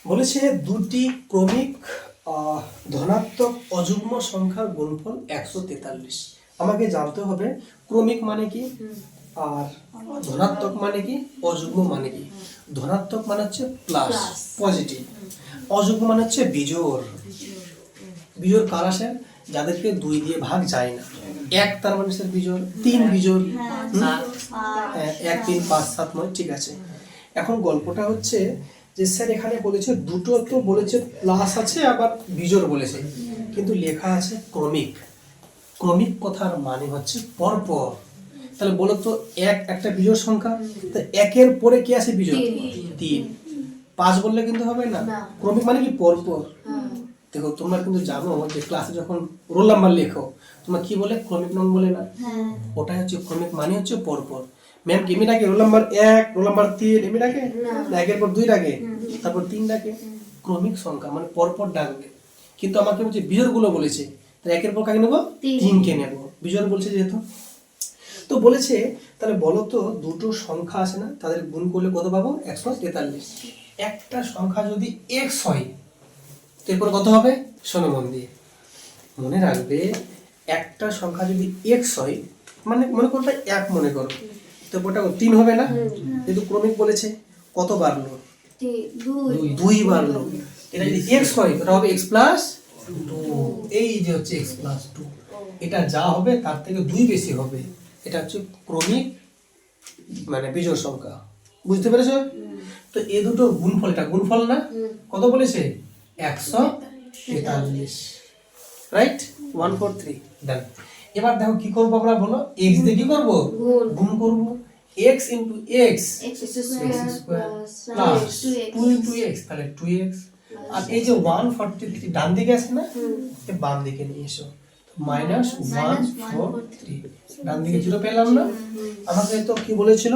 বলেছে দুটি ক্রমিক ধনাত্মক অযুগ্ম সংখ্যার গুণফল 143। আমাকে জানতে হবে ক্রমিক মানে কি আর ধনাত্মক মানে কি, অযুগ্ম মানে কি। ধনাত্মক মানে হচ্ছে প্লাস, পজিটিভ। অযুগ্ম মানে হচ্ছে বিজোড়। বিজোড় কার আসে? যাদেরকে 2 দিয়ে ভাগ যায় না। 1 তার মানে স্যার বিজোড়, 3 বিজোড়, 1 3 5 7 9। ঠিক আছে, এখন গল্পটা হচ্ছে যে স্যার এখানে বলেছে দুটো, তো বলেছে প্লাস আছে আবার বিজোড় বলেছে, কিন্তু লেখা আছে ক্রমিক। ক্রমিক কথার মানে হচ্ছে পরপর। তাহলে বলো তো একটা বিজোড় সংখ্যা, তো একের পরে কি আছে বিজোড়? 3। 5 বললে কিন্তু হবে না। ক্রমিক মানে কি পরপর। দেখো তোমরা কিন্তু জানো যে ক্লাসে যখন রোল নাম্বার লেখো তোমরা কি বলে? ক্রমিক নং বলে না? ওটাই হচ্ছে ক্রমিক মানে হচ্ছে পরপর। ম্যাম এমনি ডাকে রোল নাম্বার 1, রোল নাম্বার 3 এমনি ডাকে না? একের পর 2 ডাকে, তারপর 3 ডাকে। ক্রমিক সংখ্যা মানে পরপর ডাকবে। কিন্তু আমাকে বলছে বিজোড় গুলো বলেছে, তাহলে একের পর কাকে নেবো? 3 কে নেবো, বিজোড় বলছে যেহেতু। তো বলেছে তাহলে বলো তো দুটো সংখ্যা আছে না, তাদের গুণ করলে কত পাবো? 143। একটা সংখ্যা যদি x হয় এরপর কত হবে? শোনো মন দিয়ে, মনে রাখবে একটা সংখ্যা যদি x হয়, মানে মনে করো 1 মনে করো, তো ওটা 3 হবে না? যেহেতু ক্রমিক বলেছে, কত বাড়লো? 2 বাড়লো। এটা যদি x হয় ওটা হবে x প্লাস 2। এই যে হচ্ছে x প্লাস 2, এটা যা হবে তার থেকে 2 বেশি হবে। এটা হচ্ছে ক্রমিক মানে বিজোড় সংখ্যা। বুঝতে পেরেছো? তো এই দুটো গুণফল, এটা গুণফল না? কত বলেছে? 143। রাইট, 143 ডান। এবার দেখো কি করবো আমরা, বলো? x দিয়ে কি করবো? গুণ করবো। x into x square plus 2 into x, তাহলে 2x। আর এই যে 143 ডান দিকে আছে না, বাম দিকে নিয়ে এসো, মাইনাস 143। ডান দিকে 0 পেলাম না? আমাকে তো কি বলেছিল?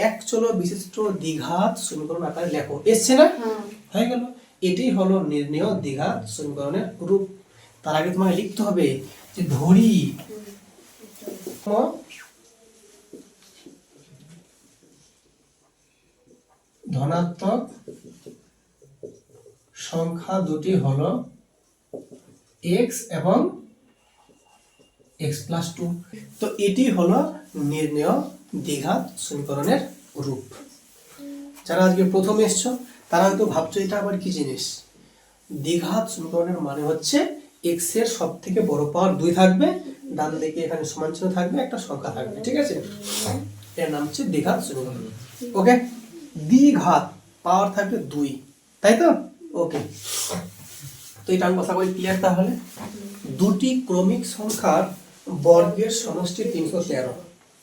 এক চলো বিশিষ্ট দ্বিঘাত সমীকরণ আকারে লেখো, এসছে না? হয়ে গেল। এটাই হলো নির্ণেয় দ্বিঘাত সমীকরণের রূপ। তার আগে তোমাকে লিখতে হবে যে ধরি ধনাত্মক সংখ্যা দুটি হলো x এবং x প্লাস 2। তো এটি হলো নির্ণেয় দ্বিঘাত সমীকরণের রূপ। যারা আজকে প্রথম এসছো তারা হয়তো ভাবছো এটা আবার কি জিনিস। দ্বিঘাত সমীকরণের মানে হচ্ছে x এর সব থেকে বড় পাওয়ার 2 থাকবে, ডান দিকে এখানে সমান চিহ্ন থাকবে, একটা সংখ্যা থাকবে। ঠিক আছে, এর নাম হচ্ছে দ্বিঘাত সমীকরণ। ওকে, দ্বিঘাত পাওয়ার থাকবে 2, তাই তো? ওকে, তো এটা আমি কথা বলি ক্লিয়ার। তাহলে দুটি ক্রমিক সংখ্যার বর্গের সমষ্টি 313।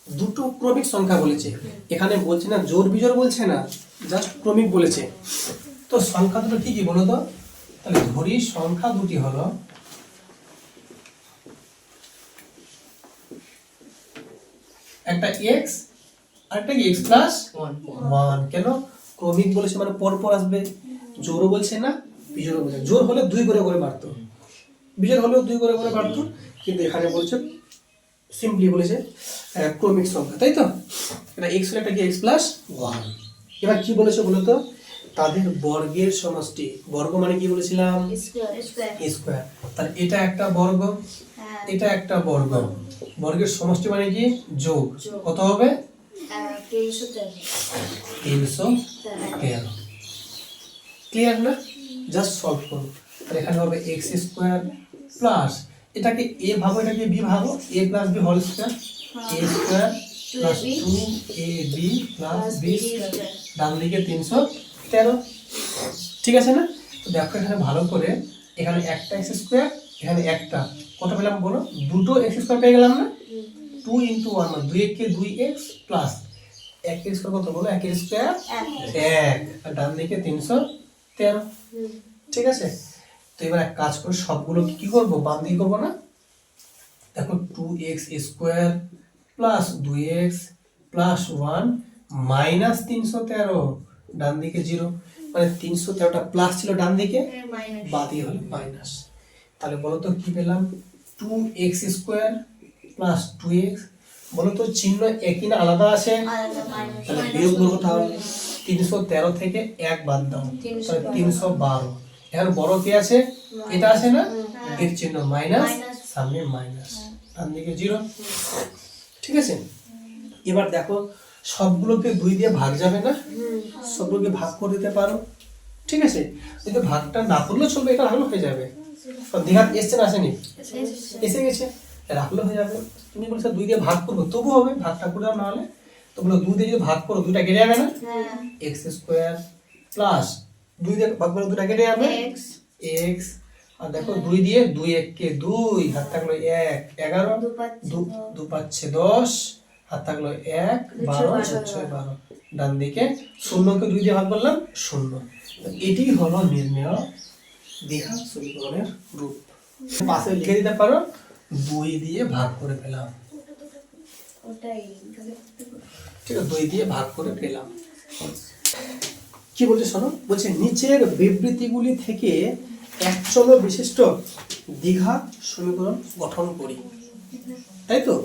দুটো ক্রমিক সংখ্যা বলেছে, এখানে বলছে না জোড় বিজোড়, বলছে না, জাস্ট ক্রমিক বলেছে। তো সংখ্যা দুটো কি কি বলো তো? তাহলে ধরি সংখ্যা দুটি হলো একটা x আর একটা x প্লাস 1। কেন? ক্রমিক বলেছে মানে পরপর আসবে। জোড়ও বলছে না, বিজোড়ও বলছে। জোড় হলে 2 করে করে বাড়তো, বিজোড় হলেও 2 করে করে বাড়তো, কিন্তু এখানে বলছে সিম্পলি বলেছে ক্রমিক সংখ্যা, তাই তো? এটা x হলে একটা কি x প্লাস 1। এবার কি বলেছে বলো তো? তাদের বর্গের সমষ্টি। বর্গ মানে কি বলেছিলাম? স্কয়ার। তাহলে এটা একটা বর্গ, এটা একটা বর্গ। বর্গের সমষ্টি মানে কি? যোগ। কত হবে? 313। ক্লিয়ার না? জাস্ট সলভ করো। তাহলে এখানে হবে x স্কয়ার প্লাস, এটাকে a ভাগো, এটাকে b ভাগো, a plus b whole square, a square plus 2ab plus b square, ডান দিকে 313। ঠিক আছে না? তো দেখো এখানে ভালো করে, এখানে একটা x স্কয়ার, এখানে একটা, কত পেলাম বলো? দুটো x স্কয়ার পেয়ে গেলাম না? 2 ইনটু 1 মানে 2 কে 2x প্লাস 1 এর স্কয়ার কত বলো? 1 এর স্কয়ার 1, আর ডান দিকে 313। ঠিক আছে, তো এবার এক কাজ করে সবগুলো কি করব? বাম দিকে করব না? দেখো 2x square plus 2x plus 1 minus 313, ডান দিকে 0, মানে 313টা প্লাস ছিল ডান দিকে, বাদে হলো মাইনাস। তাহলে বলো তো কি পেলাম? 2x স্কয়ার প্লাস 2x বলো তো চিহ্ন একই না আলাদা আছে? তাহলে বিয়োগ করবো তাহলে 313 থেকে 1 বাদ দাও, তাহলে 312। এখন বড় কি আছে? এটা আছে না, এর চিহ্ন মাইনাস, সামনে মাইনাস, ডান দিকে 0। ঠিক আছে, এবার দেখো সবগুলোকে 2 দিয়ে ভাগ যাবে না, সবগুলোকে ভাগ করে দিতে পারো। ঠিক আছে, যদি ভাগটা না করলেও চলবে, এটা রাখলে হয়ে যাবে। দ্বিঘাত এসছে না আসেনি? এসে গেছে, রাখলে হয়ে যাবে। তুমি বলছো 2 দিয়ে ভাগ করবো, তবু হবে, ভাগটা করে দাও। না হলে তো বলো 2 দিয়ে যদি ভাগ করো 2টা কেটে যাবে না, x স্কয়ার প্লাস 2 দিয়ে ভাগ করলে 2টা কেটে যাবে x। আর দেখো 2 দিয়ে 2 1 কে 2, হাত থাকলো 1 11, 2 5 10, হাত থাকলো 1 12, 6 12, ডান দিকে 0 কে 2 দিয়ে ভাগ করলাম 0। এটি হলো নির্ণয় দ্বিঘাত সমীকরণের রূপ। পাশে লিখে দিতে পারো 2 দিয়ে ভাগ করে পেলাম। ঠিক আছে, 2 দিয়ে ভাগ করে পেলাম। কি বলছে শোনো, বলছে নিচের বিবৃতিগুলি থেকে একচল বিশিষ্ট দ্বিঘাত সমীকরণ গঠন করি। তাই তো?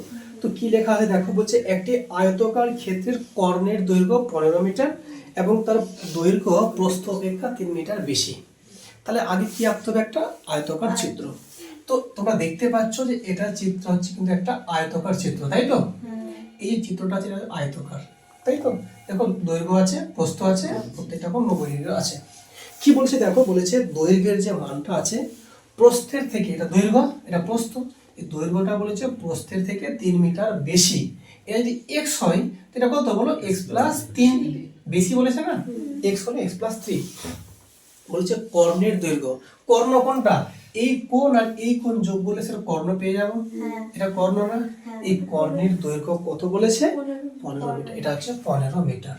তো কি লেখা আছে দেখো, বলছে একটি আয়তকার ক্ষেত্রের কর্ণের দৈর্ঘ্য 15 মিটার এবং তার দৈর্ঘ্য প্রস্থ অপেক্ষা 3 মিটার বেশি। তাহলে আগে কি আঁকতে হবে? একটা আয়তকার চিত্র। তো তোমরা দেখতে পাচ্ছ যে এটা চিত্র হচ্ছে কিন্তু একটা আয়তকার চিত্র, তাই তো? এই চিত্রটা আছে আয়তকার, তাই তো? দেখো দৈর্ঘ্য আছে, প্রস্থ আছে, প্রত্যেকটা কোণ 90 ডিগ্রি আছে। কি বলছে দেখো, বলেছে দৈর্ঘ্যের যে মানটা আছে প্রস্থের থেকে, এটা দৈর্ঘ্য এটা প্রস্থ, এই দৈর্ঘ্যটা বলেছে প্রস্থের থেকে 3 মিটার বেশি। এটা যদি x হয় এটা কত বলো? x + 3 বেশি বলেছে না, x হলো x + 3। বলছে কর্ণের দৈর্ঘ্য, কর্ণ কোনটা? এই কোণ আর এই কোণ যোগ করলে সেটা কর্ণ পেয়ে যাব। এটা কর্ণ না? এই কর্ণের দৈর্ঘ্য কত বলেছে? 15 মিটার। এটা হচ্ছে 15 মিটার,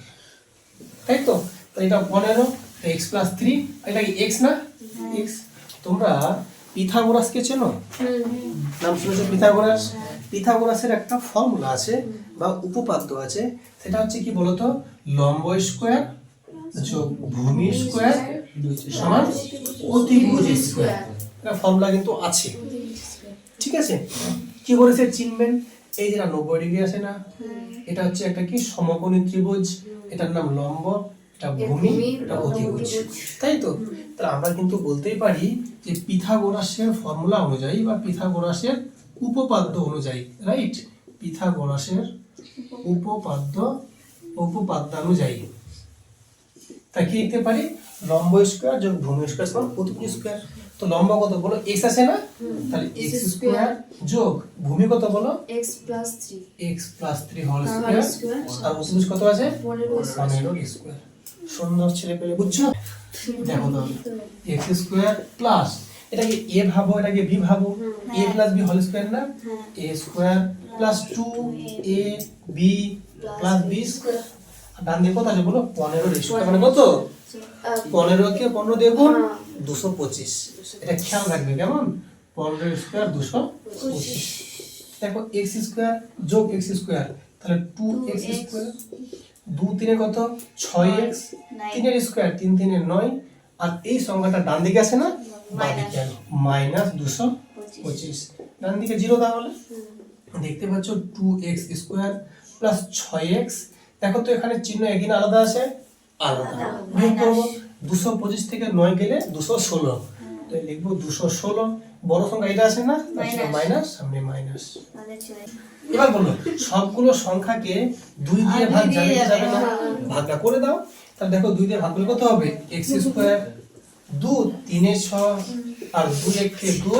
তাই তো? তো এটা 15, x + 3, এটা কি x না? x। তোমরা পিথাগোরাসকে চেনো? নাম শুনেছো পিথাগোরাস? পিথাগোরাসের একটা ফর্মুলা আছে বা উপপাদ্য আছে, সেটা হচ্ছে কি বলতো? লম্ব স্কয়ার যোগ ভূমি স্কয়ার সমান অতিভুজ স্কয়ার। এটা ফর্মুলা কিন্তু আছে। ঠিক আছে, কি করেছে চিনবেন? এই যেটা 90 ডিগ্রি আছে না, এটা হচ্ছে একটা কি সমকোণী ত্রিভুজ, এটার নাম লম্ব, এটা ভূমি, এটা অতিভুজ, তাই তো? তাহলে আমরা কিন্তু বলতেই পারি যে পিথাগোরাসের ফর্মুলা অনুযায়ী বা পিথাগোরাসের উপপাদ্য অনুযায়ী, রাইট? পিথাগোরাসের উপপাদ্যানুযায়ী তা কি লিখতে পারি? লম্ব স্কয়ার যোগ ভূমি স্কয়ার সমান অতিভুজ স্কয়ার। তো লম্ব কত বলো? x আছে না, তাহলে x স্কয়ার যোগ ভূমি কত বলো? x + 3 হোল স্কয়ার, আর অতিভুজ কত আছে? 15 স্কয়ার। সুন্দর ছেলে পেলে, বুঝছো? দেখো তো x স্কয়ার প্লাস, এটাকে a ভাবো, এটাকে b ভাবো, a + b হোল স্কয়ার না, a square plus 2ab plus b square. আর ডান দিকে কত আছে বলো? 15 স্কয়ার, মানে কত? 15 কে 15 দিয়ে গুণ 225। এটা খেয়াল রাখবে, কেমন? 15 স্কয়ার 225। দেখো x স্কয়ার যোগ x স্কয়ার, তাহলে 2x স্কয়ার, 2 3 কত? 6x, 3 এর স্কয়ার 3 3 এর 9, আর এই সংখ্যাটা ডান দিকে আছে না, বাম দিকে মাইনাস 225, ডান দিকে 0। তাহলে দেখতে পাচ্ছ 2x স্কয়ার প্লাস 6x। দেখো তো এখানে চিহ্ন একই না আলাদা আছে? আলাদা। বিয়োগ করব, 225 থেকে 9 গেলে 216, তো লিখবো 216। বড় সংখ্যা এটা আছে না, মাইনাস, সামনে মাইনাস। এবার বলো সবগুলো সংখ্যাকে 2 দিয়ে ভাগ যাবে কি যাবে না? ভাগটা করে দাও। তাহলে দেখো 2 দিয়ে ভাগ করলে কত হবে? x স্কয়ার, 2 3 এ 6, আর 2 1 কে 2,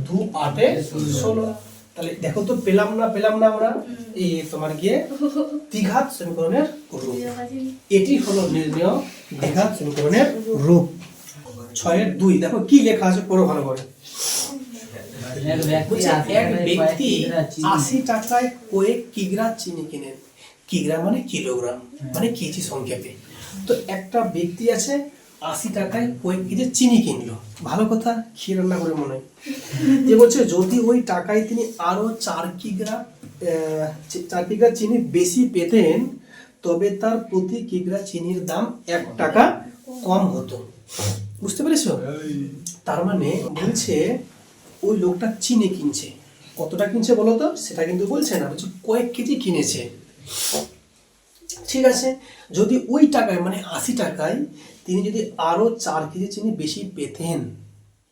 2 8 এ 16। তাহলে দেখো তো পেলাম না আমরা এই তোমার গিয়ে দ্বিঘাত সমীকরণের রূপ। এটি হলো নির্ণয় দ্বিঘাত সমীকরণের রূপ। 6 এর 2 দেখো কি লেখা আছে, পড়ো ভালো করে। এক ব্যক্তি 80 টাকায় কয়েক কিগ্রা চিনি কিনেন। কিগ্রা মানে কিলোগ্রাম, মানে কেজি সংক্ষেপে। তো একটা ব্যক্তি আছে 80 টাকায় কয়েক কেজি চিনি কিনলো। ভালো কথা, খেয়ে রান্না করে মনে হয়। যে বলছে যদি ওই টাকায় তিনি আরো 4 কিগ্রা চিনি বেশি পেতেন, তবে তার প্রতি কিগ্রা চিনির দাম 1 টাকা কম হতো। বুঝতে পেরেছো? তার মানে বলছে ওই লোকটা চিনি কিনছে, কতটা কিনছে বলো তো, সেটা কিন্তু বলছে না, বলছে কয়েক কেজি কিনেছে। ঠিক আছে, যদি ওই টাকায় মানে 80 টাকায় তিনি যদি আরো 4 কেজি চিনি বেশি পেতেন,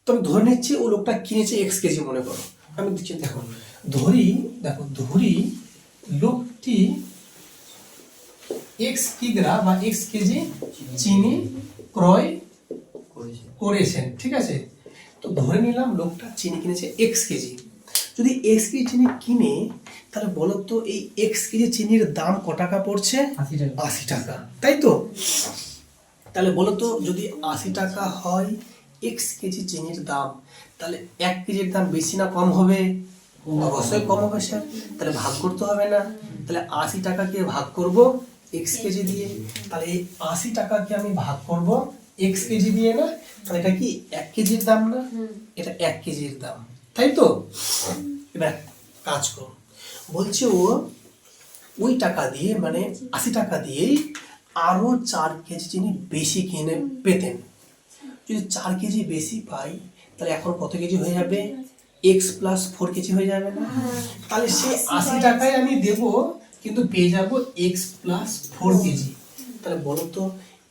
তো আমি ধরে নিচ্ছি ও লোকটা কিনেছে x কেজি মনে করো। আমি দিচ্ছি, দেখো ধরি লোকটি x কিগ্রা বা x কেজি চিনি ক্রয় করেছেন। ঠিক আছে, তো ধরে নিলাম লোকটা চিনি কিনেছে x কেজি। যদি x কেজি চিনি কিনে, তাহলে বলো তো এই x কেজি চিনির দাম ক টাকা পড়ছে? 80 টাকা, তাই তো? তাহলে বলো তো যদি 80 টাকা হয় x কেজি চিনির দাম, তাহলে 1 কেজির দাম বেশি না কম হবে? অবশ্যই কম হবে স্যার। তাহলে ভাগ করতে হবে না? তাহলে 80 টাকাকে ভাগ করব x কেজি দিয়ে, তাহলে এই 80 টাকাকে আমি ভাগ করব x কেজি দিয়ে না, তাহলে এটা কি 1 কেজির দাম না? এটা 1 কেজির দাম, তাই তো? এবার কাজ করো, বলছে ও ওই টাকা দিয়ে মানে 80 টাকা দিয়েই আরো 4 কেজি চিনি বেশি কিনে পেতেন। যদি 4 কেজি বেশি পাই, তাহলে এখন কত কেজি হয়ে যাবে? x প্লাস 4 কেজি হয়ে যাবে না? তাহলে সে 80 টাকায় আমি দেব, কিন্তু পেয়ে যাব x প্লাস 4 কেজি। তাহলে বলো তো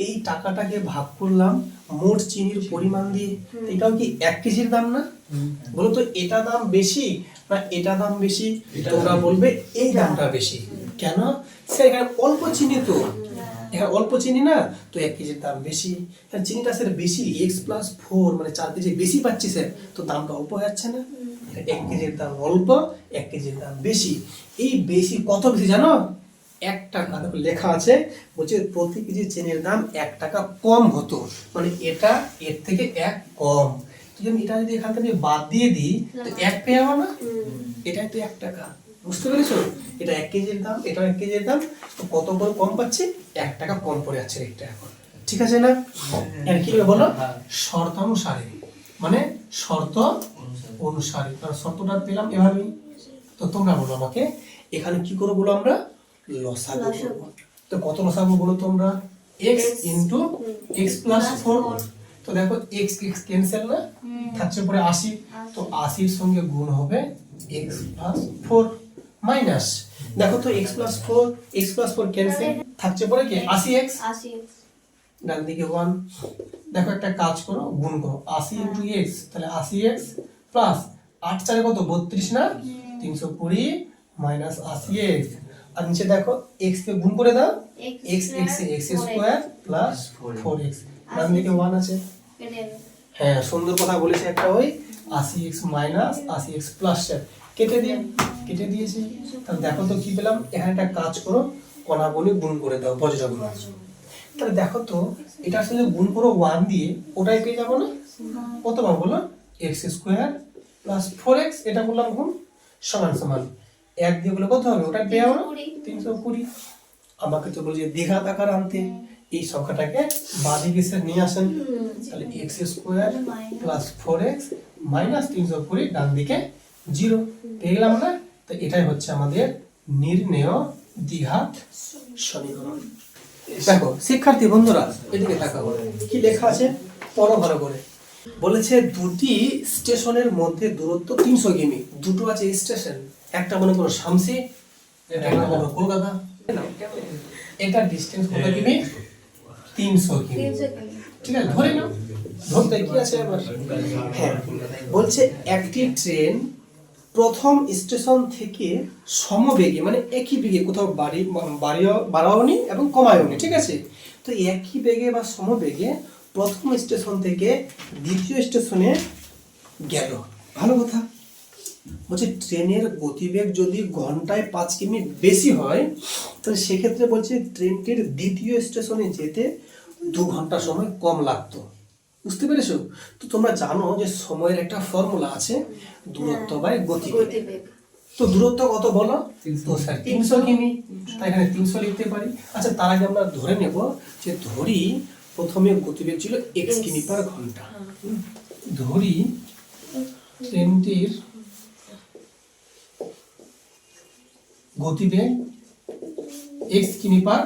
এই টাকাটাকে ভাগ করলাম মোট চিনির পরিমাণ দিয়ে, এটাও কি 1 কেজির দাম না? বলো তো এটা দাম বেশি না এটা দাম বেশি? তোমরা বলবে এই দামটা বেশি। কেন? স্যার এখানে অল্প চিনি, তো এখানে অল্প চিনি না, তো 1 কেজির দাম বেশি। চিনিটা স্যার বেশি, x প্লাস 4 মানে 4 কেজি বেশি পাচ্ছি স্যার, তো দামটা অল্প হয়ে যাচ্ছে না? 1 কেজির দাম অল্প, 1 কেজির দাম বেশি। এই বেশি কত বেশি জানো? 1 টাকা। দেখো লেখা আছে, বলছে প্রতি কেজি চিনির দাম 1 টাকা কম হতো, মানে এটা এর থেকে 1 কম। যদি আমি এটা যদি এখান থেকে বাদ দিয়ে দিই, তো 1 পেয়ে যাবো না? এটাই তো 1 টাকা। বুঝতে পেরেছো? এটা 1 কেজির দাম, এটা 1 কেজির দাম, তো কত করে কম পাচ্ছি? 1 টাকা কম পড়ে যাচ্ছে রেটটা এখন। ঠিক আছে না? এর কি হবে বলো? শর্তানুসারে, মানে শর্ত অনুসারে। কারণ শর্তটা পেলাম এভাবেই। তো তোমরা বলো আমাকে এখানে কি করবো বলো? আমরা লসাগু করব। তো কত লসাগু বলো তোমরা? x into x plus 4। তো দেখো x x ক্যান্সেল না, থাকছে পরে 80, তো 80 এর সঙ্গে গুণ হবে x প্লাস 4 মাইনাস, দেখো তো x প্লাস 4 ক্যান্সেল, থাকছে পরে কি 80x, ডান দিকে 1। দেখো একটা কাজ করো, গুণ করো 80 ইনটু x, তাহলে 80x প্লাস 8 4 কত 32 না, 320 মাইনাস 80x। আর নিচে দেখো x কে গুণ করে দাও, x স্কয়ার প্লাস 4x, ডান দিকে 1 আছে। হ্যাঁ সুন্দর কথা বলেছে একটা, ওই 80x মাইনাস 80x প্লাস কেটে দিয়েছি। তাহলে দেখো তো কি পেলাম? এখানে একটা কাজ করো, কণাগুলি গুণ করে দাও, বজ্রগুলো। তাহলে দেখো তো এটার সাথে গুণ করো 1 দিয়ে, ওটাই পেয়ে যাবো না? কত পাবো বলো? x স্কয়ার প্লাস 4x, এটা বললাম গুণ, সমান সমান 1 দিয়ে বলে কত হবে? ওটা পেয়ে যাবো না? 320। আমাকে তো বলছে দ্বিঘাত আকার আনতে, এই সংখ্যাটাকে বাঁদিকে এসে নিয়ে আসেন, তাহলে x square plus 4x minus 320, ডান দিকে 0 পেয়ে গেলাম না? তো এটাই হচ্ছে আমাদের নির্ণেয় দ্বিঘাত সমীকরণ। দেখো শিক্ষার্থী বন্ধুরা এদিকে তাকাও, কি লেখা আছে পড়ো ভালো করে। বলেছে দুটি স্টেশনের মধ্যে দূরত্ব 300 কিমি। দুটো আছে স্টেশন, একটা মনে করো শামসি, একটা মনে করো কলকাতা। এটা ডিসটেন্স কত কিমি? 300 কিমি। ঠিক আছে, ধরে নাও, ধরতে কি আছে আবার? হ্যাঁ, বলছে একটি ট্রেন প্রথম স্টেশন থেকে সমবেগে মানে একই বেগে, কোথাও বাড়াওনি এবং কমায়নি, ঠিক আছে? তো একই বেগে বা সমবেগে প্রথম স্টেশন থেকে দ্বিতীয় স্টেশনে গেল। ভালো কথা। বলছে ট্রেনের গতিবেগ যদি ঘন্টায় 5 কিমি বেশি হয়, তাহলে সেক্ষেত্রে বলছে ট্রেনটির দ্বিতীয় স্টেশনে যেতে 2 ঘন্টা সময় কম লাগতো। বুঝতে পেরেছো? তো তোমরা জানো যে সময়ের একটা ফর্মুলা আছে, দূরত্ব বাই গতিবেগ। তো দূরত্ব কত বলো? তো স্যার 300 কিমি, তাই এখানে 300 লিখতে পারি। আচ্ছা তার আগে আমরা ধরে নেব যে ধরি প্রথমে গতিবেগ ছিল x কিমি পার ঘন্টা। ধরি ট্রেনটির গতিবেগ x কিমি পার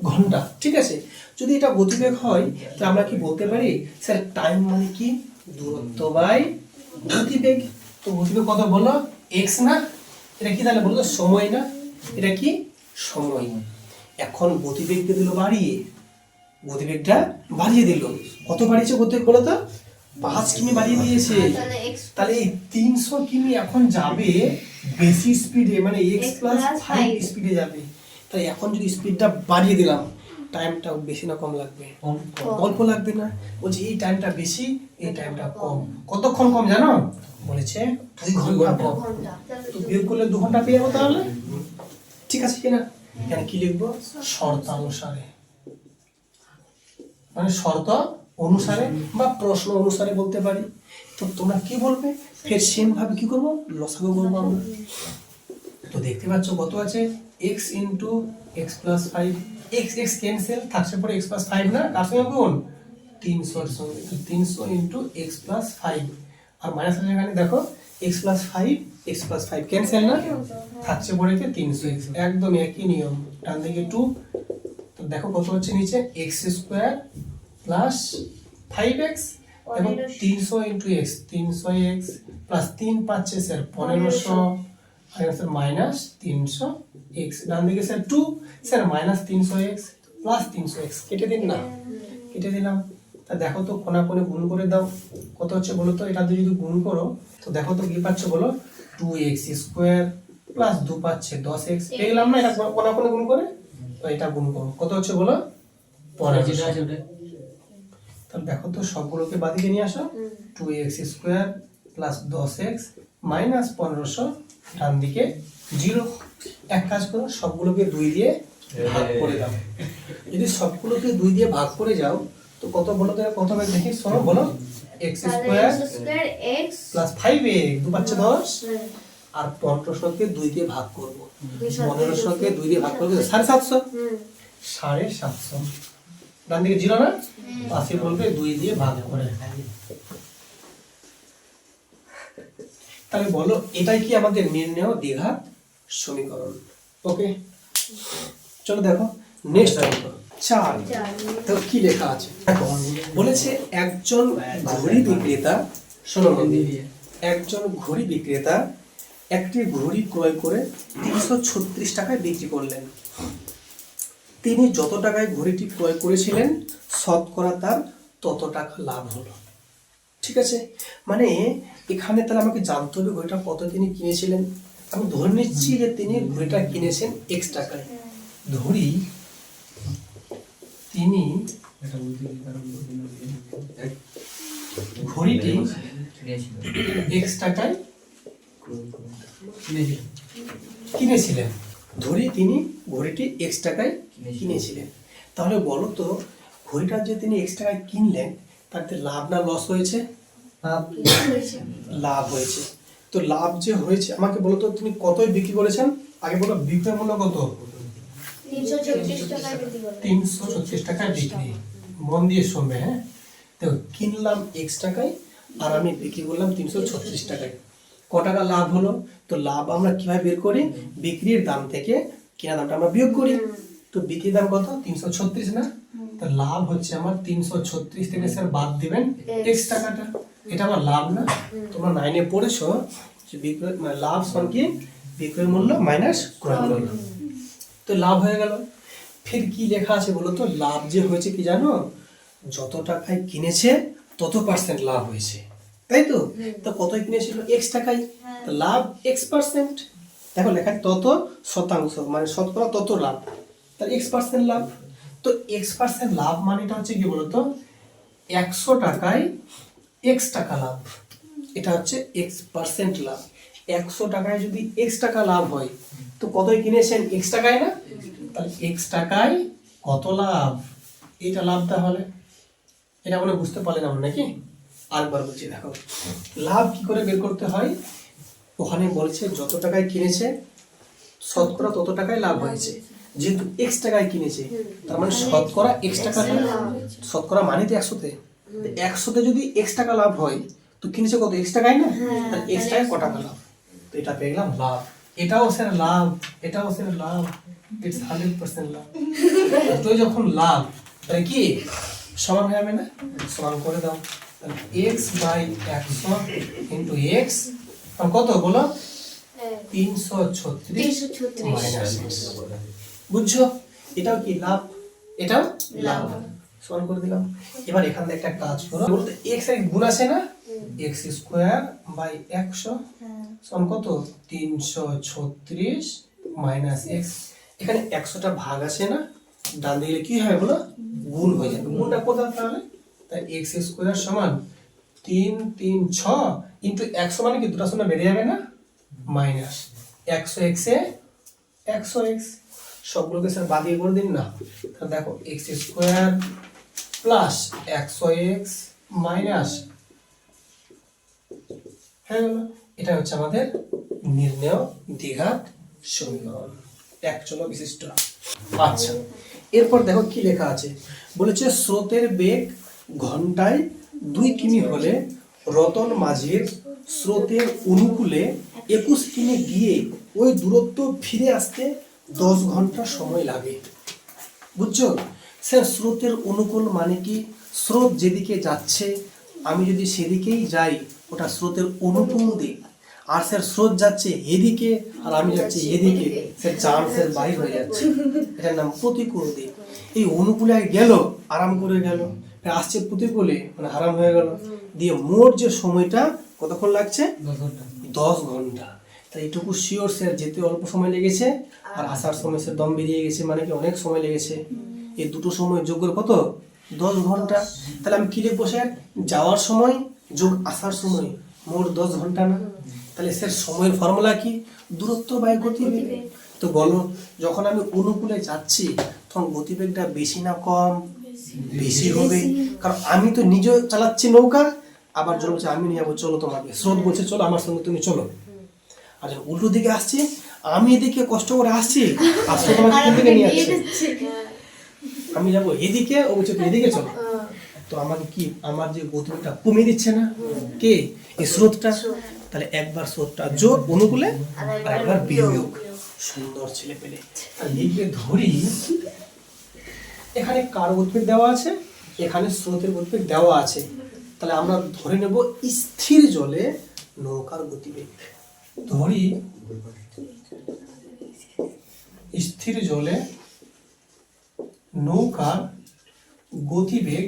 ঘন্টা, ঠিক আছে? যদি এটা গতিবেগ হয় তাহলে আমরা কি বলতে পারি স্যার টাইম মানে কি? দূরত্ব বাই গতিবেগ। তো গতিবেগ কত বলো? এক্স না, এটা কি তাহলে বলতো সময় না, এটা কি সময়। এখন গতিবেগকে দিল বাড়িয়ে, গতিবেগটা বাড়িয়ে দিল, কত বাড়িয়েছে গতিবেগ বলো তো 5 কিমি বাড়িয়ে দিয়েছে। তাহলে এই 300 কিমি এখন যাবে বেশি স্পিডে, মানে x প্লাস 5 স্পিডে যাবে। তাই এখন যদি স্পিডটা বাড়িয়ে দিলাম, টাইমটা বেশি না কম লাগবে? অল্প লাগবে না। বলছে এই টাইমটা বেশি, এই টাইমটা কম। কতক্ষণ কম জানো? বলেছে 2 ঘন্টা কম। তো বিয়োগ করলে 2 ঘন্টা পেয়ে যাবো তাহলে, ঠিক আছে কিনা? এখানে কি লিখবো? শর্তানুসারে, মানে শর্ত অনুসারে বা প্রশ্ন অনুসারে বলতে পারি। তো তোমরা কি বলবে? ফের সেম ভাবে কি করবো? লসাগু বলবো আমরা। তো দেখতে পাচ্ছ কত আছে? x into x plus 5, x x cancel, থাকছে পরে x প্লাস 5 না, কার সঙ্গে গুণ? 300 এর সঙ্গে। 300 ইন্টু x প্লাস 5, আর মাইনাস আছে এখানে দেখো x plus 5, x plus 5 cancel না, থাকছে পরে কি 300x, একদম একই নিয়ম। ডান দিকে 2, তো দেখো কত হচ্ছে নিচে? x স্কয়ার প্লাস 5x এবং 300 ইন্টু x, 300x প্লাস 3 পাচ্ছে স্যার 1500, আর স্যার মাইনাস 300x। ডান দিকে sir 2, sir minus 300x plus 300x, কেটে দিন না, কেটে দিলাম। তা দেখো তো কোণাকোণে গুণ করে দাও, কত হচ্ছে বলো তো? এটা দিয়ে যদি গুণ করো তো দেখো তো কি পাচ্ছ বলো? 2x স্কয়ার প্লাস 2 পাচ্ছে 10x, পেয়ে গেলাম না? এটা কোণাকোণে গুণ করে, তো এটা গুণ করো, কত হচ্ছে বলো? 1500। তাহলে দেখো তো সবগুলোকে বাদিকে নিয়ে আসো, 2x square plus 10x minus 1500, ডান দিকে 0। এক কাজ করো, সবগুলোকে 2 দিয়ে ভাগ করে দাও। যদি সবগুলোকে 2 দিয়ে ভাগ করে যাও তো কত বলো তো? কত হবে দেখি, শোনো বলো। x square x plus 5x, 2 পাচ্ছে 10, আর 1500কে 2 দিয়ে ভাগ করব। 1500কে 2 দিয়ে ভাগ করব 750, 750। ডান দিকে 0 না, পাশে বলবে 2 দিয়ে ভাগ করে। তাহলে বলো এটাই কি আমাদের নির্ণেয় দ্বিঘাত সমীকরণ? ওকে, চলো দেখো নেক্সট অঙ্ক 4। তো কি লেখা আছে দেখো, বলেছে একজন ঘড়ি বিক্রেতা, শোনো একজন ঘড়ি বিক্রেতা একটি ঘড়ি ক্রয় করে 336 টাকায় বিক্রি করলেন। তিনি যত টাকায় ঘড়িটি ক্রয় করেছিলেন শতকরা তার তত টাকা লাভ হলো। ঠিক আছে, মানে এখানে তাহলে আমাকে জানতে হবে ঘড়িটা কত তিনি কিনেছিলেন। আমি ধরে নিচ্ছি যে তিনি ঘড়িটা কিনেছেন x টাকায়। ধরি তিনি ঘড়িটি x টাকায় কিনেছিলেন। ধরি তিনি ঘড়িটি x টাকায় কিনেছিলেন। তাহলে বলো তো ঘড়িটা যে তিনি x টাকায় কিনলেন তাতে লাভ না লস হয়েছে? লাভ হয়েছে। তো লাভ যে হয়েছে আমাকে বলো তো তিনি কতই বিক্রি করেছেন? আগে বলো বিক্রয় মূল্য কত? 336 টাকায় বিক্রি। মন দিয়ে শুনবে, হ্যাঁ। তো কিনলাম x টাকায় আর আমি বিক্রি করলাম 336 টাকায়। ক টাকা লাভ হলো? তো লাভ আমরা কিভাবে বের করি? বিক্রির দাম থেকে কেনা দামটা আমরা বিয়োগ করি। তো বিক্রির দাম কত? 336 না? তো লাভ হচ্ছে আমার 336 থেকে স্যার বাদ দিবেন x টাকাটা। এটা আমার লাভ না? তোমরা 9 এ পড়েছো যে বিক্রয় মানে লাভ সমান কি? বিক্রয় মূল্য মাইনাস ক্রয় মূল্য। তো লাভ হয়ে গেল। ফির কি লেখা আছে বলো তো? লাভ যে হয়েছে কি জানো? যত টাকায় কিনেছে তত পার্সেন্ট লাভ হয়েছে, তাই তো? তো কতই কিনেছিল? x টাকায়, তো লাভ x%। দেখো লেখা তত শতাংশ, মানে শতকরা তত লাভ, তাহলে x% লাভ। তো x% লাভ মানেটা হচ্ছে কি বলতো? 100 টাকায় x টাকা লাভ, এটা হচ্ছে x% লাভ। 100 টাকায় যদি x টাকা লাভ হয় তো কতই কিনেছেন? x টাকায় না? তাহলে x টাকায় কত লাভ, এটা লাভ। তাহলে এটা মনে বুঝতে পারলেন আমরা নাকি? আরেকবার বলছি দেখো, লাভ কি করে বের করতে হয়? ওখানে বলছে যত টাকায় কিনেছে শতকরা তত টাকায় লাভ হয়েছে। যেহেতু x টাকায় কিনেছে তার মানে শতকরা x টাকাটা, শতকরা মানে তো 100তে, 100তে যদি x টাকা লাভ হয় তো কিনেছে কত? x টাকায় না? তাহলে x টাকায় কত টাকা লাভ? তো এটা পেয়ে গেলাম লাভ। এটাও স্যার লাভ, এটাও স্যার লাভ, ইটস 100% লাভ। তো যখন লাভ তাহলে কি সমান হয়ে যাবে না? সমান করে দাও। তাহলে x/100 * x কত বলো? 336 মাইনাস এক্স। বুঝছো? এটাও কি লাভ, এটাও লাভ। সমান করে দিলাম। এবার এখান থেকে একটা কাজ করো, বলতে এক্স এর গুণ আছে না, এক্স স্কোয়ার বাই 100 সমান কত, 336 মাইনাস এক্স। এখানে 100টা ভাগ আছে না, ডান দিকে কি হয় বলো, গুণ হয়ে যাবে। গুণটা কোথায় তাহলে, তাই এক্স স্কোয়ার সমান 336 ইন্টু 100 মানে কি দুটো শূন্য বেড়ে যাবে না, মাইনাস 100 এক্সে 100 এক্স, সবগুলোকে স্যার বাদ দিয়ে করে দিন না। তাহলে দেখো x square plus 100 x minus, হ্যাঁ এটা হচ্ছে আমাদের নির্ণেয় দ্বিঘাত সমীকরণ, এক চলক বিশিষ্ট। আচ্ছা, এরপর দেখো কি লেখা আছে, বলেছে স্রোতের বেগ ঘন্টায় 2 কিমি হলে রতন মাঝির স্রোতের অনুকূলে 21 কিমি গিয়ে ওই দূরত্ব ফিরে আসতে 10 ঘন্টা সময় লাগে। বুঝছো স্যার, স্রোতের অনুকূল মানে কি, স্রোত যেদিকে যাচ্ছে আমি যদি সেদিকেই যাই ওটা স্রোতের অনুকূল দিক, আর স্যার স্রোত যাচ্ছে এদিকে আর আমি যাচ্ছি এদিকে, স্যার যান স্যার বাইর হয়ে যাচ্ছে, এটার নাম প্রতিকূল দিক। এই অনুকূলে গেল আরাম করে গেল, আসছে প্রতিকূলে মানে আরাম হয়ে গেল, দিয়ে মোট যে সময়টা কতক্ষণ লাগছে, 10 ঘন্টা। তাই এইটুকু শিওর স্যার, যেতে অল্প সময় লেগেছে আর আসার সময় স্যার দম বেরিয়ে গেছে, মানে কি অনেক সময় লেগেছে। এই দুটো সময় যোগ করে কত, 10 ঘন্টা। তাহলে আমি কি লিখবো স্যার, যাওয়ার সময় যোগ আসার সময় মোট 10 ঘন্টা না। তাহলে স্যার সময়ের ফর্মুলা কি, দূরত্ব বাই গতিবেগ। তো বলো, যখন আমি অনুকূলে যাচ্ছি তখন গতিবেগটা বেশি না কম, বেশি হবে, কারণ আমি তো নিজে চালাচ্ছি নৌকা, আবার জল বলছে আমি নিয়ে যাবো চলো তোমাকে, স্রোত বলছে চলো আমার সঙ্গে তুমি চলো। আর যখন উল্টো দিকে আসছি, আমি এদিকে কষ্ট করে আসছি আর স্রোত আমাকে কোন দিকে নিয়ে যাচ্ছে, আমি যাবো এদিকে, ও বলছে তুমি এদিকে চলো। তো আমাকে কি, আমার যে গতিবেগটা কমিয়ে দিচ্ছে না কে, এই স্রোতটা। তাহলে একবার স্রোতটা যোগ অনুকূলে আর একবার বিয়োগ। সুন্দর ছেলে পেলে। তাহলে লিখবে ধরি, এখানে কার গতিবেগ দেওয়া আছে, এখানে স্রোতের গতিবেগ দেওয়া আছে। তাহলে আমরা ধরে নেব স্থির জলে নৌকার গতিবেগ। ধরি স্থির জলে নৌকার গতিবেগ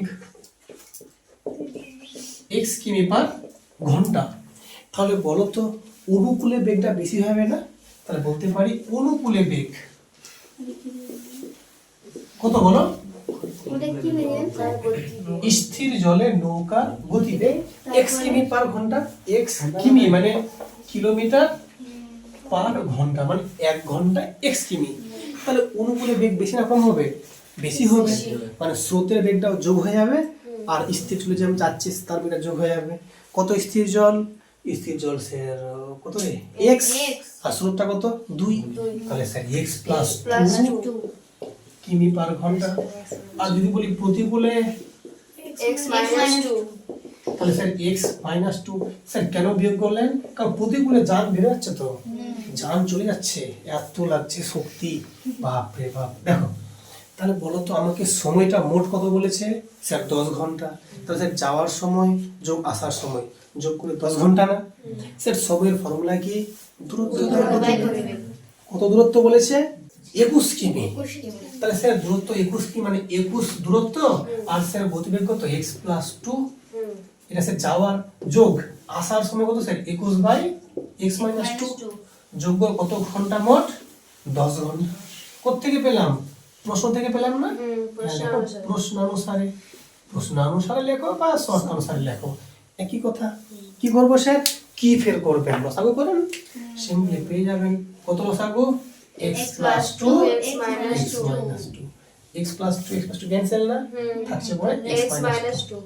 x কিমি পার ঘন্টা। তাহলে বলো তো অনুকূলে বেগটা বেশি হবে না, তাহলে বলতে পারি অনুকূলে বেগ কত বলো, স্থির জলে নৌকার গতিবেগ x কিমি পার ঘন্টা, x কিমি মানে কিলোমিটার পার ঘন্টা, মানে 1 ঘন্টায় x কিমি। তাহলে অনুকূলে বেগ বেশি না কম হবে, বেশি হবে, মানে স্রোতের বেগটাও যোগ হয়ে যাবে আর স্থির জলে যে আমি যাচ্ছি তার বেগটা যোগ হয়ে যাবে। কত স্থির জল, স্থির জল স্যার কত রে, x, আর স্রোতটা কত 2, তাহলে স্যার x প্লাস 2 কিমি পার ঘন্টা। আর যদি বলি প্রতিকূলে x minus 2, তাহলে স্যার x minus 2, স্যার কেন বিয়োগ করলেন, কারণ প্রতিকূলে যান বেড়ে যাচ্ছে, তো যান চলে যাচ্ছে, এত লাগছে শক্তি, বাপ রে বাপ। দেখো তাহলে বলো তো আমাকে সময়টা মোট কত বলেছে স্যার, 10 ঘন্টা। তাহলে স্যার যাওয়ার সময় যোগ আসার সময় যোগ করে 10 ঘন্টা না। স্যার সময়ের ফর্মুলা কি, দূরত্ব বাই গতিবেগ। কত দূরত্ব বলেছে, 21 কিমি। তাহলে স্যার দূরত্ব 21 কিমি মানে 21 দূরত্ব, আর স্যার গতিবেগ কত x প্লাস 2, এটা স্যার যাওয়ার, যোগ আসার সময় কত স্যার 21 বাই x মাইনাস 2, যোগ করে কত ঘন্টা মোট, 10 ঘন্টা। কোত্থেকে পেলাম, প্রশ্ন থেকে পেলাম না, প্রশ্ন অনুসারে, প্রশ্ন অনুসারে লেখো বা শর্ত অনুসারে লেখো, একই কথা। কি করবো স্যার, কি ফের করবেন, লসাগু করেন, সিম্পলি পেয়ে যাবেন কত লসাগু, x plus 2 x minus 2, x plus 2 x plus 2 cancel না, থাকছে পরে x minus 2,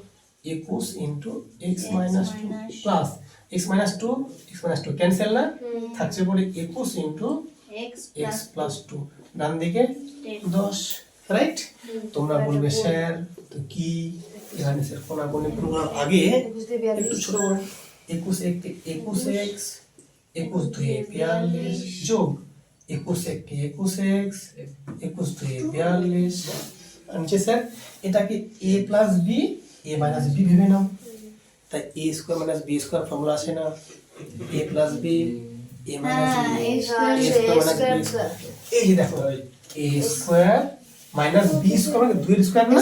21 into x minus 2 plus x minus 2 cancel না, থাকছে পরে 21 into x plus 2, ডান দিকে 10, রাইট। তোমরা বলবে স্যার তো কি, এখানে স্যার কোনাকুনি পুরো আগে একটু ছোট করে 21 21x 21 2 42 যোগ 21 1 21x 21 2 42 আনছে স্যার। এটাকে a plus b a minus b ভেবে নাও, তাই a square minus b square formula আছে না, a plus b a minus b A square minus b এই যে দেখো a square minus b square মানে 2 এর স্কয়ার না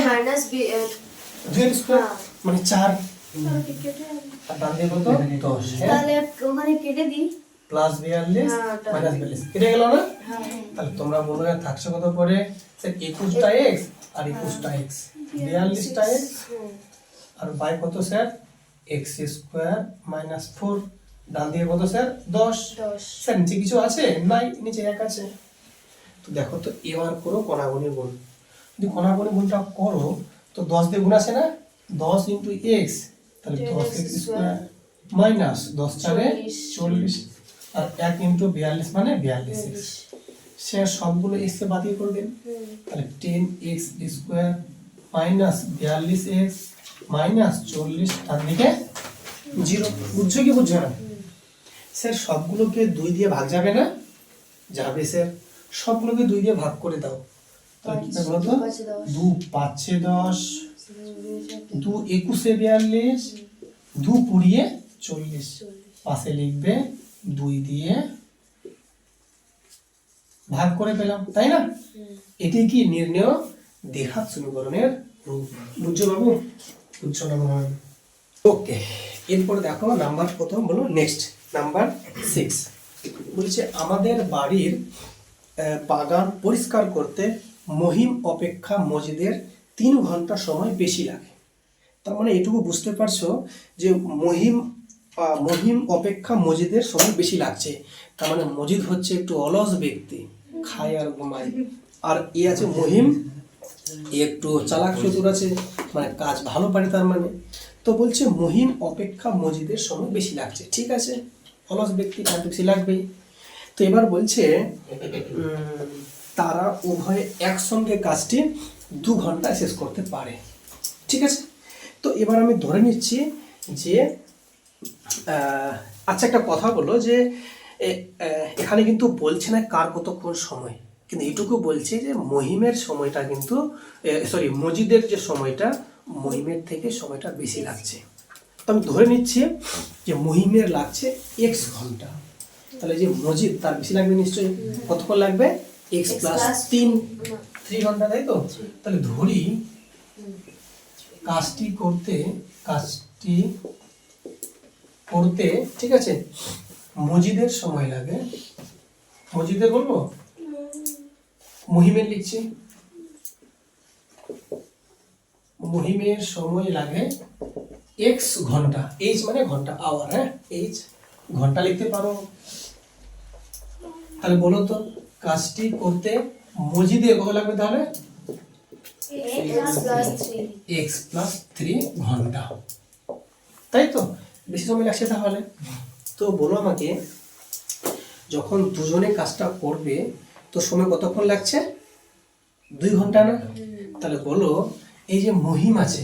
minus b 2 এর স্কয়ার হ্যাঁ। মানে 4 আর ডান দিকে কত 10 হ্যাঁ তাহলে ওখানে কেটে দিই। প্লাস 42 হ্যাঁ, ওটা। মাইনাস 42 কেটে গেল না হ্যাঁ তাহলে তোমরা বলবে থাকছে কত পরে স্যার 21টা x আর 21টা x 42টা x আর বাই কত স্যার x স্কয়ার মাইনাস 4 ডান দিকে কত স্যার 10 10 স্যার নিচে কিছু আছে নাই নিচে এক আছে তো দেখো তো এবার করো কণাগুণের গুণ যদি কণাগুণের গুণটা করো তো 10 দিয়ে গুণ আছে না 10 into x তাহলে 10x স্কয়ার মাইনাস 10 চারে 40 আর 1 into 42 মানে 42x সে সবগুলো x কে বাতিল করবেন তাহলে 10x square minus 42x minus 40 তার দিকে 0 বুঝছো কি বুঝছো না স্যার সবগুলোকে 2 দিয়ে ভাগ যাবে না যাবে স্যার সবগুলোকে 2 দিয়ে ভাগ করে দাও তাহলে কি হবে বলতো 2 5 10 2 21 42 2 20 40 পাশে লিখবে 2 দিয়ে ভাগ করে পেলাম তাই না এটি কি নির্ণয় দ্বিঘাত সমীকরণের রূপ বুঝছো বাবু বুঝছো না মনে হয় ওকে এরপর দেখো নাম্বার কত বলো নেক্সট নাম্বার 6 বলছে আমাদের বাড়ির বাগান পরিষ্কার করতে মহিম অপেক্ষা মজিদের 3 ঘন্টা সময় বেশি লাগে তার মানে এটুকু বুঝতে পারছো যে মহিম অপেক্ষা মজিদের সময় বেশি লাগছে তার মানে মজিদ হচ্ছে একটু অলস ব্যক্তি খায় আর ঘুমায় আর এ আছে মহিম এ একটু চালাক চতুর আছে মানে কাজ ভালো পারে তার মানে তো বলছে মহিম অপেক্ষা মজিদের সময় বেশি লাগছে ঠিক আছে অলস ব্যক্তি কাজ বেশি লাগবেই তো এবার বলছে তারা উভয়ে একসঙ্গে কাজটি 2 ঘন্টায় শেষ করতে পারে ঠিক আছে তো এবার আমি ধরে নিচ্ছি যে আচ্ছা একটা কথা বলো যে এখানে কিন্তু বলছে না কার কতক্ষণ সময় কিন্তু এইটুকু বলছে যে মহিমের সময়টা কিন্তু সরি মজিদের যে সময়টা মহিমের থেকে সময়টা বেশি লাগছে তো আমি ধরে নিচ্ছি যে মহিমের লাগছে x ঘন্টা তাহলে যে মজিদ তার বেশি লাগবে নিশ্চয়ই কতক্ষণ লাগবে x প্লাস 3 ঘন্টা তাই তো তাহলে ধরি কাজটি করতে ঠিক আছে মজিদের সময় লাগে মজিদের বলবো মহিমের লিখছি মহিমের সময় লাগে x ঘন্টা h মানে ঘন্টা আওয়ার হ্যাঁ h ঘন্টা লিখতে পারো তাহলে বলো তো কাজটি করতে মজিদে কত লাগবে তাহলে x plus 3 ঘন্টা তাই তো বেশি সময় লাগছে তাহলে তো বলো আমাকে যখন দুজনে কাজটা করবে তো সময় কতক্ষণ লাগছে 2 ঘন্টা না তাহলে বলো এই যে মহিম আছে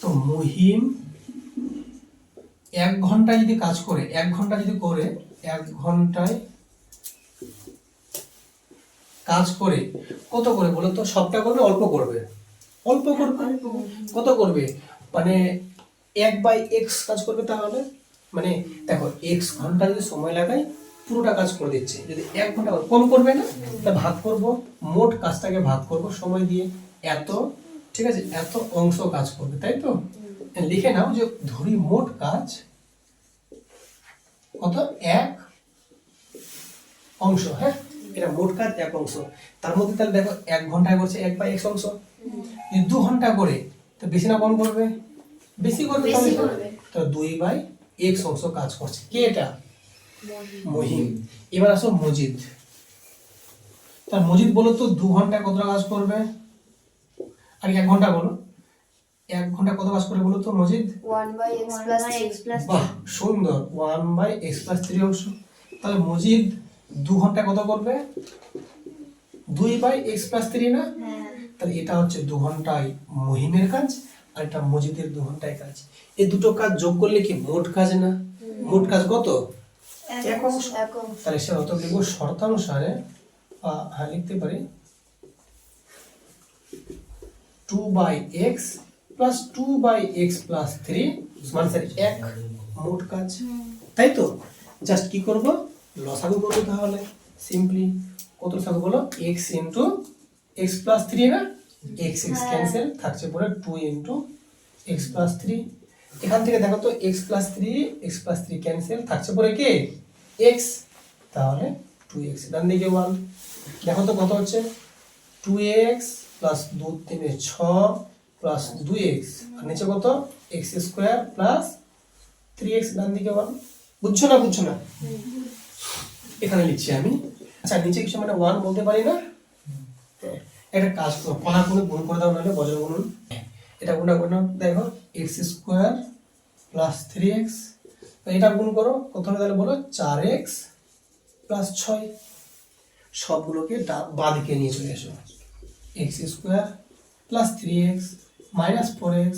তো মহিম 1 ঘন্টা যদি কাজ করে 1 ঘন্টা যদি করে 1 ঘন্টায় কাজ করে কত করে বলো তো সবটা করবে অল্প করবে কত করবে মানে 1/x কাজ করবে তাহলে মানে দেখো x ঘন্টা যদি সময় লাগাই পুরোটা কাজ করে দিচ্ছে যদি 1 ঘন্টা কম করবে না তা ভাগ করব মোট কাজটাকে ভাগ করব সময় দিয়ে এত ঠিক আছে এত অংশ কাজ করবে তাই তো লিখে নাও যে ধরি মোট কাজ কত 1 অংশ হ্যাঁ এটা মোট কাজ 1 অংশ তার মধ্যে তাহলে দেখো 1 ঘন্টায় করছে 1/x অংশ যদি 2 ঘন্টা করে তো বেশি না কম করবে বেশি করবে তো 2/x অংশ কাজ করছে কে এটা মহিম এবার আসো মজিদ তার মজিদ বলো তো 2 ঘন্টায় কতটা কাজ করবে আর 1 ঘন্টা বলো 1 ঘন্টা কত কাজ করে বলো তো মজিদ 1/x plus 3 বাহ সুন্দর 1/x plus 3 অংশ তাহলে মজিদ 2 ঘন্টায় কত করবে 2/x plus 3 না তাহলে এটা হচ্ছে 2 ঘন্টায় মহিমের কাজ আর এটা মজিদের 2 ঘন্টায় কাজ এই দুটো কাজ যোগ করলে কি মোট কাজ না মোট কাজ কত 1 অংশ তাহলে সে অত লিখব শর্তানুসারে হ্যাঁ লিখতে পারি 2/x plus 2/x plus 3 সমান স্যার 1 মোট কাজ তাই তো জাস্ট কি করব লসাগু করবো তাহলে সিম্পলি কত লসাগু বলো x into x plus three না এক্স এক্স ক্যান্সেল থাকছে পরে 2 ইন্টু এক্স প্লাস থ্রি এখান থেকে দেখো তো এক্স প্লাস থ্রি ক্যান্সেল থাকছে পরে কি এক্স তাহলে 2x ডান দিকে 1 দেখো তো কত হচ্ছে 2x প্লাস 2 3 6 প্লাস 2x আর নিচে কত x স্কয়ার প্লাস 3x ডান দিকে 1 বুঝছো না এখানে লিখছি আমি আচ্ছা নিচে কিছু মানে 1 বলতে পারি না হ্যাঁ, একটা কাজ করো কোনা কোনে গুণ করে দাও নাহলে বজ্র গুণন এটা গুণা গুণ দেখো x স্কয়ার প্লাস 3x এটা গুণ করো কত হবে তাহলে বলো 4x প্লাস 6 সবগুলোকে বাঁ দিকে নিয়ে চলে এসো x square plus 3x minus 4x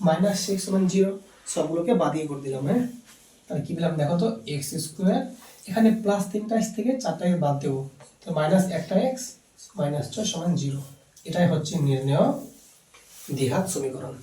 minus 6 সমান 0 সবগুলোকে বাঁ দিকে করে দিলাম হ্যাঁ তাহলে কি পেলাম দেখো তো x স্কয়ার এখানে প্লাস 3টা থেকে 4টাকে বাদ দেবো তো মাইনাস 1টা x মাইনাস 6 সমান 0 এটাই হচ্ছে নির্ণেয় দ্বিঘাত সমীকরণ